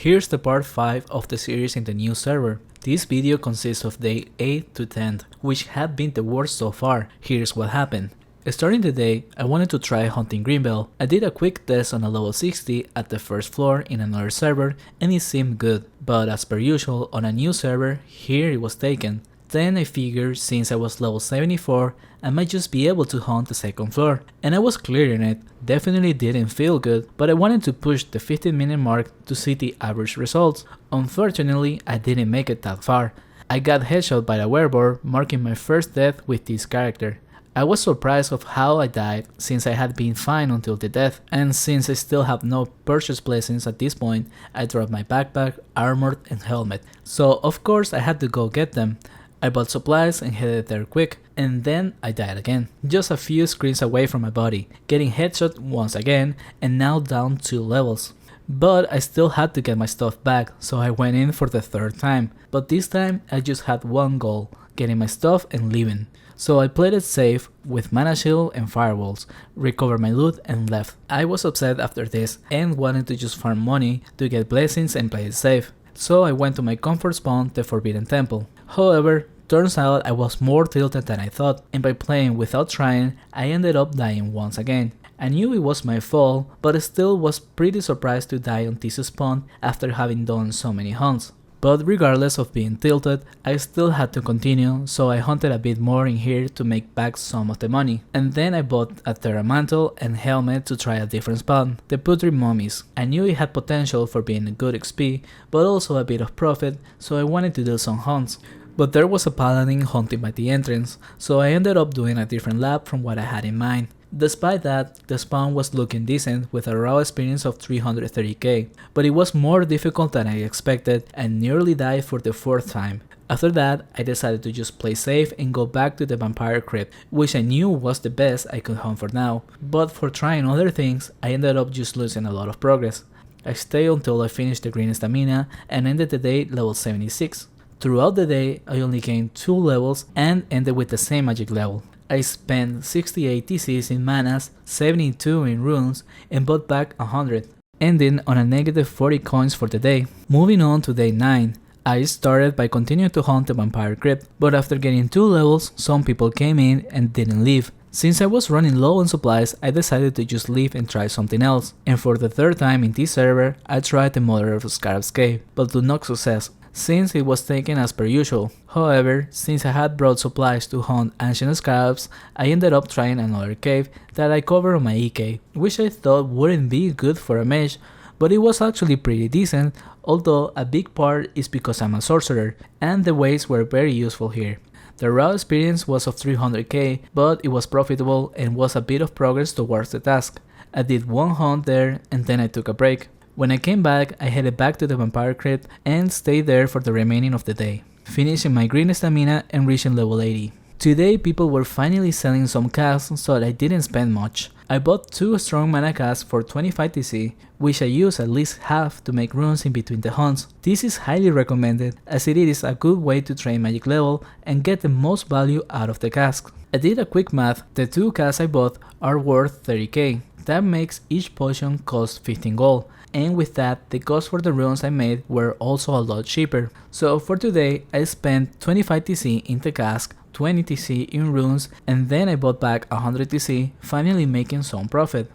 Here's the part 5 of the series in the new server. This video consists of day 8 to 10, which had been the worst so far. Here's what happened. Starting the day, I wanted to try hunting Greenbell. I did a quick test on a level 60 at the first floor in another server and it seemed good, but as per usual on a new server, here it was taken. Then I figured since I was level 74, I might just be able to hunt the second floor, and I was clearing it. Definitely didn't feel good, but I wanted to push the 15-minute mark to see the average results. Unfortunately, I didn't make it that far. I got headshot by a werewolf, marking my first death with this character. I was surprised of how I died since I had been fine until the death, and since I still have no purchase blessings at this point, I dropped my backpack, armor and helmet. So of course I had to go get them. I bought supplies and headed there quick, and then I died again, just a few screens away from my body, getting headshot once again and now down 2 levels. But I still had to get my stuff back, so I went in for the third time, but this time I just had one goal, getting my stuff and leaving. So I played it safe with mana shield and firewalls, recovered my loot and left. I was upset after this and wanted to just farm money to get blessings and play it safe. So I went to my comfort spawn, the Forbidden Temple. However, turns out I was more tilted than I thought, and by playing without trying, I ended up dying once again. I knew it was my fault, but still was pretty surprised to die on this spawn after having done so many hunts. But regardless of being tilted, I still had to continue, so I hunted a bit more in here to make back some of the money. And then I bought a Terra Mantle and helmet to try a different spawn, the Putrid Mummies. I knew it had potential for being a good XP, but also a bit of profit, so I wanted to do some hunts. But there was a paladin hunting by the entrance, so I ended up doing a different lap from what I had in mind. Despite that, the spawn was looking decent with a raw experience of 330k, but it was more difficult than I expected and nearly died for the 4th time. After that, I decided to just play safe and go back to the Vampire Crypt, which I knew was the best I could hunt for now, but for trying other things, I ended up just losing a lot of progress. I stayed until I finished the green stamina and ended the day level 76. Throughout the day, I only gained 2 levels and ended with the same magic level. I spent 68 TCs in manas, 72 in runes, and bought back 100, ending on a negative 40 coins for the day. Moving on to day 9, I started by continuing to hunt the Vampire Crypt, but after getting 2 levels, some people came in and didn't leave. Since I was running low on supplies, I decided to just leave and try something else, and for the 3rd time in this server, I tried the Mother of Scarab's Cave, but to no success, since it was taken as per usual. However, since I had brought supplies to hunt ancient scarabs, I ended up trying another cave that I covered on my EK, which I thought wouldn't be good for a mage, but it was actually pretty decent, although a big part is because I'm a sorcerer, and the ways were very useful here. The raw experience was of 300k, but it was profitable and was a bit of progress towards the task. I did one hunt there and then I took a break. When I came back, I headed back to the Vampire Crypt and stayed there for the remaining of the day, finishing my green stamina and reaching level 80. Today people were finally selling some casks, so I didn't spend much. I bought 2 strong mana casks for 25 TC, which I use at least half to make runes in between the hunts. This is highly recommended as it is a good way to train magic level and get the most value out of the cask. I did a quick math, the 2 casks I bought are worth 30k. That makes each potion cost 15 gold. And with that, the cost for the runes I made were also a lot cheaper. So for today, I spent 25 TC in the cask, 20 TC in runes, and then I bought back 100 TC, finally making some profit.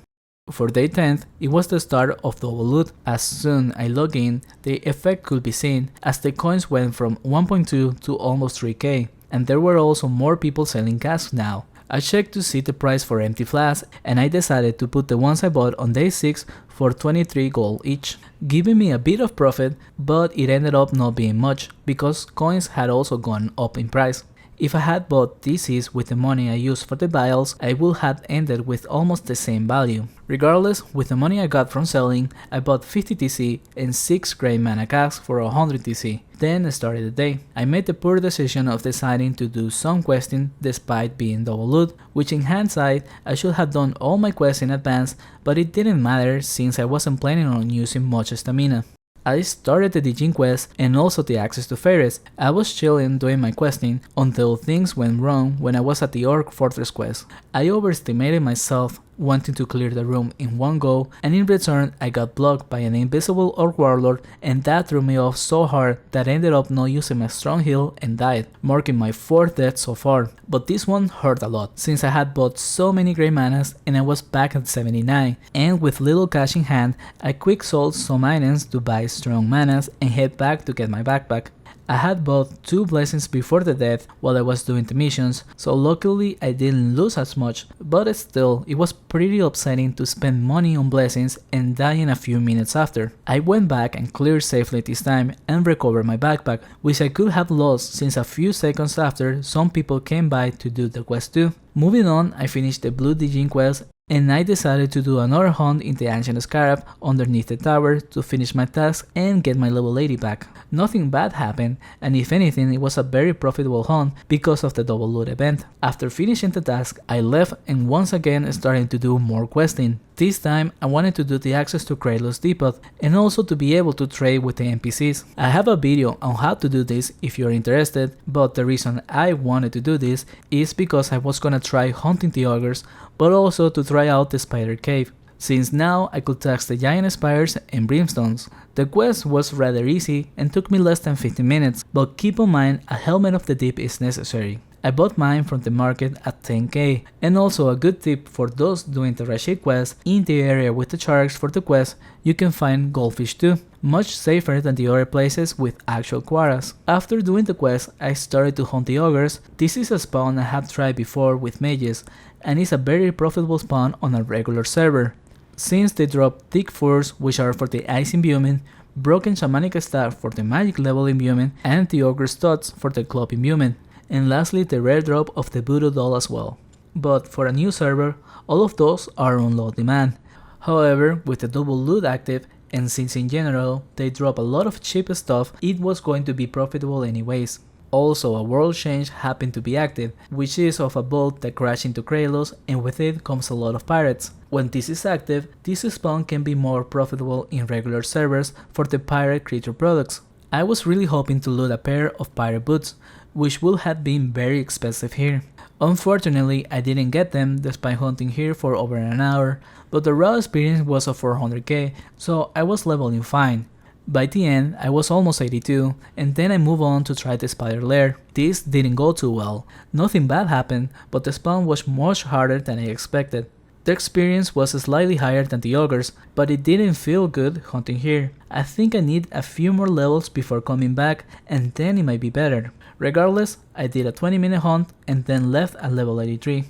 For day 10th, it was the start of double loot. As soon as I log in, the effect could be seen, as the coins went from 1.2 to almost 3k, and there were also more people selling casks now. I checked to see the price for empty flasks, and I decided to put the ones I bought on day 6 for 23 gold each, giving me a bit of profit, but it ended up not being much, because coins had also gone up in price. If I had bought DCs with the money I used for the vials, I would have ended with almost the same value. Regardless, with the money I got from selling, I bought 50 TC and 6 grey mana casks for 100 TC. Then started the day. I made the poor decision of deciding to do some questing despite being double loot, which in hindsight I should have done all my quests in advance, but it didn't matter since I wasn't planning on using much stamina. I started the Dijin quest and also the access to fairies. I was chilling doing my questing until things went wrong when I was at the Orc Fortress quest. I overestimated myself wanting to clear the room in one go, and in return I got blocked by an invisible orc warlord, and that threw me off so hard that I ended up not using my strong heal and died, marking my 4th death so far. But this one hurt a lot, since I had bought so many grey manas and I was back at 79, and with little cash in hand, I quick sold some items to buy strong manas and head back to get my backpack. I had bought 2 blessings before the death while I was doing the missions, so luckily I didn't lose as much, but still, it was pretty upsetting to spend money on blessings and die in a few minutes after. I went back and cleared safely this time and recovered my backpack, which I could have lost since a few seconds after some people came by to do the quest too. Moving on, I finished the Blue Digin quest, and I decided to do another hunt in the Ancient Scarab underneath the tower to finish my task and get my level 80 back. Nothing bad happened, and if anything it was a very profitable hunt because of the double loot event. After finishing the task, I left and once again started to do more questing. This time I wanted to do the access to Kratos Depot and also to be able to trade with the NPCs. I have a video on how to do this if you're interested, but the reason I wanted to do this is because I was gonna try hunting the ogres, but also to try out the spider cave, since now I could tax the giant spiders and brimstones. The quest was rather easy and took me less than 15 minutes, but keep in mind a helmet of the deep is necessary. I bought mine from the market at 10k, and also a good tip for those doing the Rashid quest, in the area with the sharks for the quest you can find goldfish too, much safer than the other places with actual quarras. After doing the quest I started to hunt the ogres. This is a spawn I have tried before with mages, and it's a very profitable spawn on a regular server, since they drop thick furs which are for the ice imbuement, broken shamanic staff for the magic level imbuement, and the ogre studs for the club imbuement, and lastly the rare drop of the voodoo doll as well. But for a new server, all of those are on low demand. However, with the double loot active, and since in general they drop a lot of cheap stuff, it was going to be profitable anyways. Also, a world change happened to be active, which is of a boat that crashed into Kratos, and with it comes a lot of pirates. When this is active, this spawn can be more profitable in regular servers for the pirate creature products. I was really hoping to loot a pair of pirate boots, which would have been very expensive here. Unfortunately, I didn't get them despite hunting here for over an hour, but the raw experience was of 400k, so I was leveling fine. By the end, I was almost 82, and then I moved on to try the spider lair. This didn't go too well. Nothing bad happened, but the spawn was much harder than I expected. The experience was slightly higher than the ogres, but it didn't feel good hunting here. I think I need a few more levels before coming back, and then it might be better. Regardless, I did a 20-minute hunt and then left at level 83.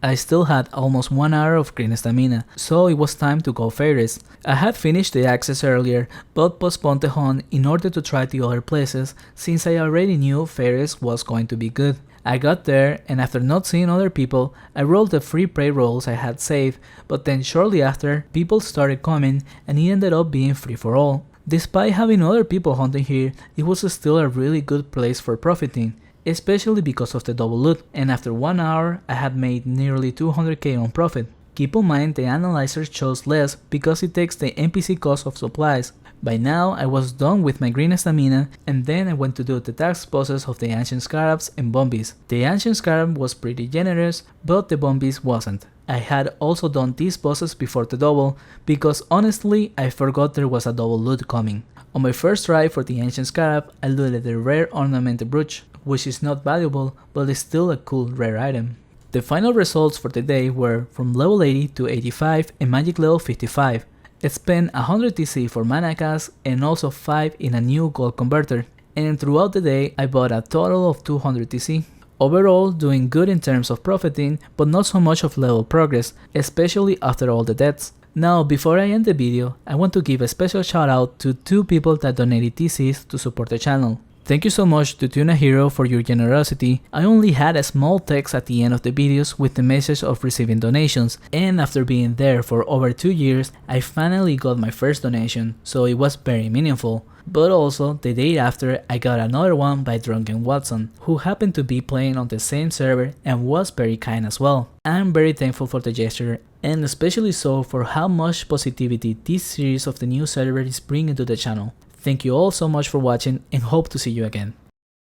I still had almost 1 hour of green stamina, so it was time to go fairies. I had finished the access earlier, but postponed the hunt in order to try the other places, since I already knew fairies was going to be good. I got there, and after not seeing other people, I rolled the free prey rolls I had saved, but then shortly after, people started coming and it ended up being free for all. Despite having other people hunting here, it was still a really good place for profiting, especially because of the double loot, and after 1 hour I had made nearly 200k on profit. Keep in mind the analyzer shows less because it takes the NPC cost of supplies. By now I was done with my green stamina, and then I went to do the task bosses of the Ancient Scarabs and Bombies. The Ancient Scarab was pretty generous, but the Bombies wasn't. I had also done these bosses before the double, because honestly I forgot there was a double loot coming. On my first try for the Ancient Scarab, I looted the rare ornamented brooch, which is not valuable, but is still a cool rare item. The final results for the day were from level 80 to 85 and magic level 55. I spent 100 TC for mana cast and also 5 in a new gold converter, and throughout the day I bought a total of 200 TC. Overall, doing good in terms of profiting, but not so much of level progress, especially after all the deaths. Now, before I end the video, I want to give a special shout out to 2 people that donated TCs to support the channel. Thank you so much to Tuna Hero for your generosity. I only had a small text at the end of the videos with the message of receiving donations, and after being there for over 2 years, I finally got my first donation, so it was very meaningful. But also, the day after, I got another one by Drunken Watson, who happened to be playing on the same server and was very kind as well. I'm very thankful for the gesture, and especially so for how much positivity this series of the new server is bringing to the channel. Thank you all so much for watching, and hope to see you again.